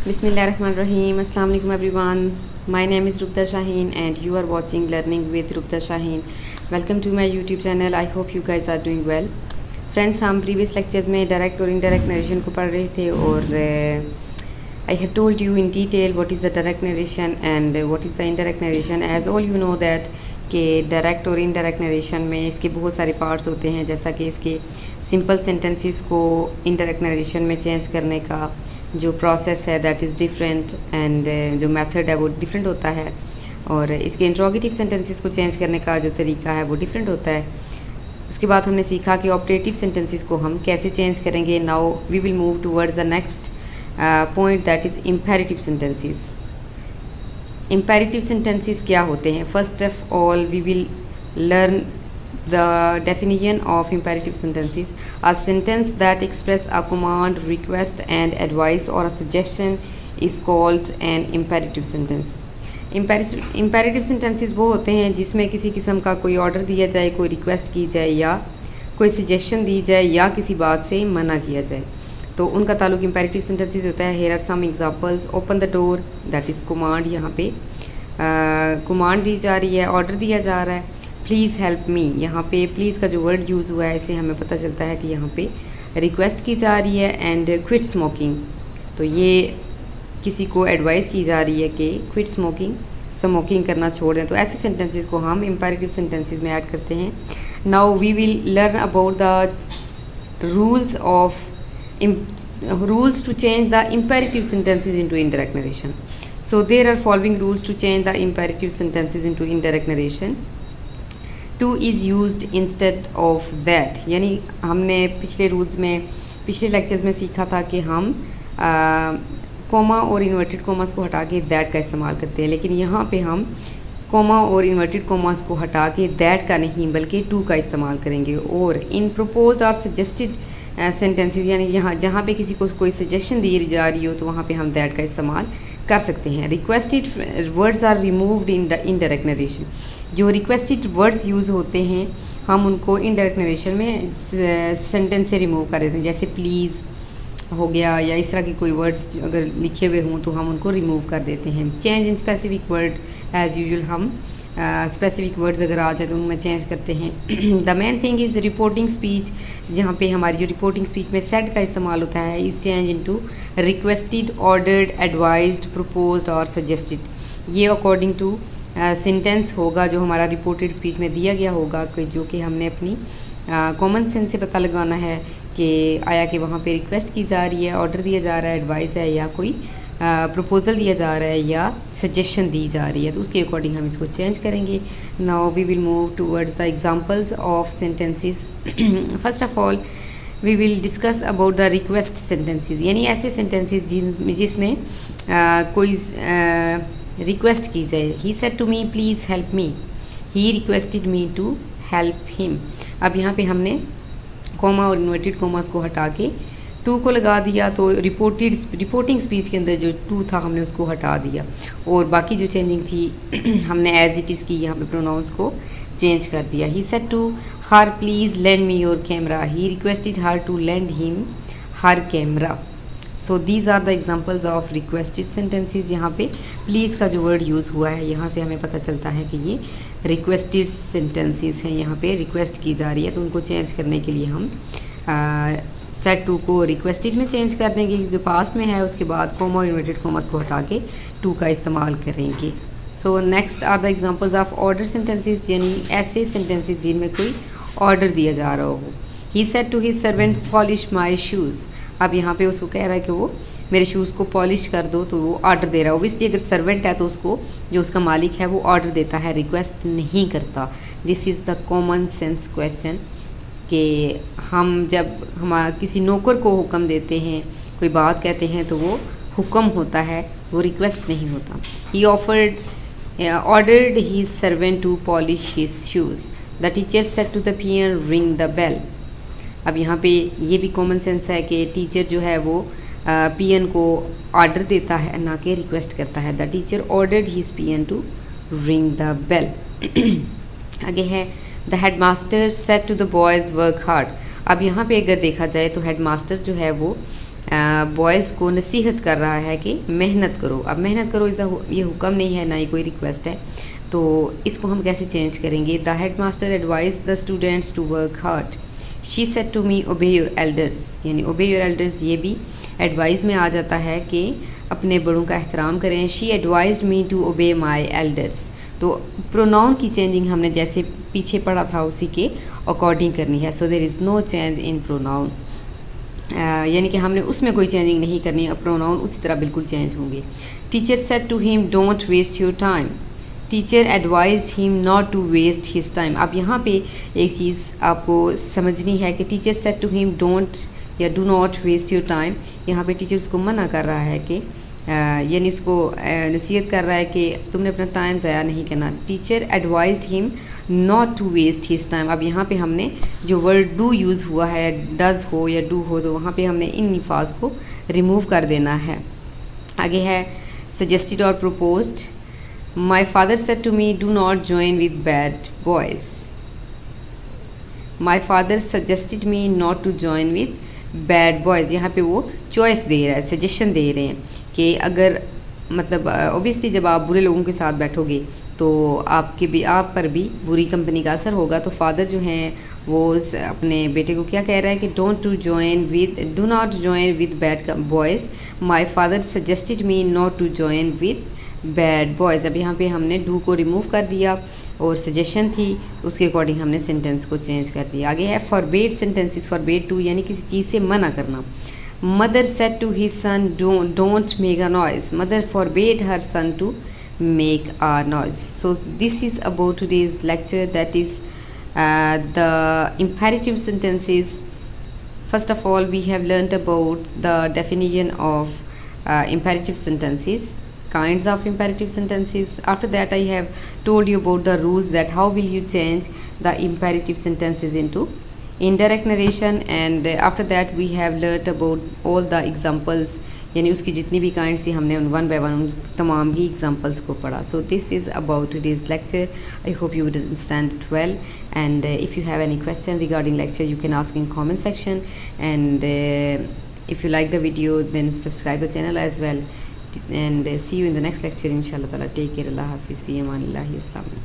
Bismillahirrahmanirrahim. Assalamu alaikum everyone. My name is Rupta Shaheen and you are watching Learning with Rupta Shaheen. Welcome to my YouTube channel. I hope you guys are doing well. Friends, हम previous lectures में direct और indirect narration को पढ़ रहे थे और I have told you in detail what is the direct narration and what is the indirect narration. As all you know that कि direct और इनडायरेक्ट नरेशन में इसके बहुत सारे पार्ट्स होते हैं, जैसा कि इसके सिंपल सेंटेंसेस को इनडायरेक्ट नरेशन में चेंज करने का जो प्रोसेस है दैट इज़ डिफरेंट एंड जो मेथड है वो डिफरेंट होता है, और इसके इंट्रोगेटिव सेंटेंसेस को चेंज करने का जो तरीका है वो डिफरेंट होता है। उसके बाद हमने सीखा कि ऑपरेटिव सेंटेंसेस को हम कैसे चेंज करेंगे। Now we will move towards the next point that is imperative sentences. Imperative sentences क्या होते हैं? First of all we will learn the definition of imperative sentences. A sentence that express a command, request and advice or a suggestion is called an imperative sentence. imperative sentences वो होते हैं जिसमें किसी किस्म का कोई ऑर्डर दिया जाए, कोई रिक्वेस्ट की जाए या कोई सजेशन दी जाए या किसी बात से मना किया जाए, तो उनका ताल्लुक imperative sentences होता है। Here are some examples. Open the door, that is command। यहाँ पे command दी जा रही है, ऑर्डर दिया जा रहा है। प्लीज़ हेल्प मी, यहाँ पे प्लीज़ का जो वर्ड यूज़ हुआ है इससे हमें पता चलता है कि यहाँ पे रिक्वेस्ट की जा रही है। एंड क्विट स्मोकिंग, तो ये किसी को एडवाइस की जा रही है कि क्विट स्मोकिंग करना छोड़ दें। तो ऐसे सेंटेंसेस को हम इम्पेरेटिव सेंटेंसेस में ऐड करते हैं। Now we will learn about the rules to change the imperative sentences into indirect narration. So there are following rules to change the imperative sentences into indirect narration. To is used instead of that, यानी हमने पिछले lectures में सीखा था कि हम coma और inverted commas को हटा के दैट का इस्तेमाल करते हैं, लेकिन यहाँ पे हम कोमा और इन्वर्टेड कोमास को हटा के दैट का नहीं बल्कि टू का इस्तेमाल करेंगे। और इन प्रपोज्ड और सजेस्टेड सेंटेंसेस, यानी यहाँ जहाँ पे किसी को कोई सजेशन दी जा रही हो तो वहाँ पे हम दैट का इस्तेमाल कर सकते हैं। Requested words are removed in the indirect narration. जो रिक्वेस्टेड वर्ड्स यूज़ होते हैं हम उनको इनडायरेक्ट नरेशन में सेंटेंस से रिमूव कर देते हैं, जैसे प्लीज़ हो गया या इस तरह के कोई वर्ड्स अगर लिखे हुए हों तो हम उनको रिमूव कर देते हैं। Change in specific word, as usual हम स्पेसिफिक वर्ड्स अगर आ जाए तो उनमें चेंज करते हैं। The main thing is reporting speech, जहाँ पे हमारी जो रिपोर्टिंग स्पीच में सेड का इस्तेमाल होता है, इस change into requested, ordered, advised, proposed और सजेस्टेड। ये अकॉर्डिंग टू सेंटेंस होगा जो हमारा रिपोर्टेड स्पीच में दिया गया होगा, जो कि हमने अपनी कॉमन सेंस से पता लगाना है कि आया कि वहाँ पे रिक्वेस्ट की जा रही है, ऑर्डर दिया जा रहा है, एडवाइस है या कोई प्रपोजल दिया जा रहा है या सजेशन दी जा रही है, तो उसके अकॉर्डिंग हम इसको चेंज करेंगे। Now we will move towards the examples of sentences. First of all we will discuss about the request sentences, यानी ऐसे सेंटेंसेस जिसमें कोई रिक्वेस्ट की जाए। He said to me please help me, he requested me to help him. अब यहाँ पे हमने कोमा और इन्वर्टेड कोमास को हटा के टू को लगा दिया, तो रिपोर्टिंग स्पीच के अंदर जो टू था हमने उसको हटा दिया, और बाकी जो चेंजिंग थी हमने एज इट इज़ की यहाँ पे प्रोनाउंस को चेंज कर दिया। He said to her please lend me your camera, he requested her to lend him her camera. So these are the examples of requested sentences. यहाँ पे प्लीज़ का जो वर्ड यूज़ हुआ है यहाँ से हमें पता चलता है कि ये रिक्वेस्टेड सेंटेंसेस हैं, यहाँ पे रिक्वेस्ट की जा रही है, तो उनको चेंज करने के लिए हम सेट टू को रिक्वेस्टेड में चेंज कर देंगे क्योंकि पास्ट में है। उसके बाद कोमा और इन्वर्टेड कोमास को हटा के टू का इस्तेमाल करेंगे। So next are the examples of order sentences, यानी ऐसे सेंटेंसेस जिनमें कोई ऑर्डर दिया जा रहा हो। He said to his servant polish my shoes. अब यहाँ पे उसको कह रहा है कि वो मेरे शूज़ को पॉलिश कर दो, तो वो ऑर्डर दे रहा है। ओबियसली अगर सर्वेंट है तो उसको जो उसका मालिक है वो ऑर्डर देता है, रिक्वेस्ट नहीं करता। This is the common sense question कि हम जब हम किसी नौकर को हुक्म देते हैं, कोई बात कहते हैं, तो वो हुक्म होता है, वो रिक्वेस्ट नहीं होता। He ordered his servant to polish his shoes. The teacher said to the peon ring the bell. अब यहाँ पे ये भी कॉमन सेंस है कि टीचर जो है वो पियन को ऑर्डर देता है ना कि रिक्वेस्ट करता है। The teacher ordered his peon to ring the bell. आगे है the headmaster said to the boys work hard. अब यहाँ पे अगर देखा जाए तो हेडमास्टर जो है वो बॉयज़ को नसीहत कर रहा है कि मेहनत करो। अब मेहनत करो ये हुक्म नहीं है, ना ही कोई रिक्वेस्ट है, तो इसको हम कैसे चेंज करेंगे? The head master advise the students to work hard. She said to me obey your elders, यानी ओबे योर एल्डर्स ये भी एडवाइस में आ जाता है कि अपने बड़ों का एहतराम करें। She advised me to obey my elders. तो प्रोनाउन की चेंजिंग हमने जैसे पीछे पढ़ा था उसी के अकॉर्डिंग करनी है। So there is no change in pronoun, यानी कि हमने उसमें कोई चेंजिंग नहीं करनी है, प्रोनाउन उसी तरह बिल्कुल चेंज होंगे। Teacher said to him don't waste your time. Teacher advise him not to waste his time. अब यहाँ पे एक चीज़ आपको समझनी है कि teacher said to him don't या do not waste your time, यहाँ पे टीचर उसको मना कर रहा है कि यानी उसको नसीहत कर रहा है कि तुमने अपना टाइम ज़ाया नहीं करना। Teacher advised him not to waste his time. अब यहाँ पे हमने जो वर्ड डू यूज़ हुआ है, डज़ हो या डू हो, तो वहाँ पे हमने इन अल्फाज को रिमूव कर देना है। आगे है सजेस्टेड और proposed. My father said to me do not join with bad boys. My father suggested me not to join with bad boys. यहाँ पे वो चॉइस दे रहा है, सजेशन दे रहे हैं कि अगर मतलब ओबियसली जब आप बुरे लोगों के साथ बैठोगे तो आप पर भी बुरी कंपनी का असर होगा। तो फादर जो हैं वो अपने बेटे को क्या कह रहा है कि do not join with bad boys. My father suggested me not to join with bad boys. अब यहाँ पे हमने डू को रिमूव कर दिया और सजेशन थी, उसके अकॉर्डिंग हमने सेंटेंस को चेंज कर दिया। आगे है फॉरबेड सेंटेंसेस। फॉरबेड टू यानी किसी चीज़ से मना करना। Mother said to his son don't make a noise. Mother forbade her son to make a noise. So this is about today's lecture, that is the imperative sentences. First of all, we have learnt about the definition of imperative sentences, kinds of imperative sentences. After that, I have told you about the rules, that how will you change the imperative sentences into indirect narration, and after that we have learnt about all the examples, यानी उसकी जितनी भी kinds थी हमने उन one by one उन तमाम ही examples को पढ़ा। So this is about today's lecture. I hope you would understand it well, and if you have any question regarding lecture you can ask in comment section, and if you like the video then subscribe the channel as well, and see you in the next lecture inshallah ta'ala. Take care. Allah Hafiz. Fi amanillah. Assalamu alaikum.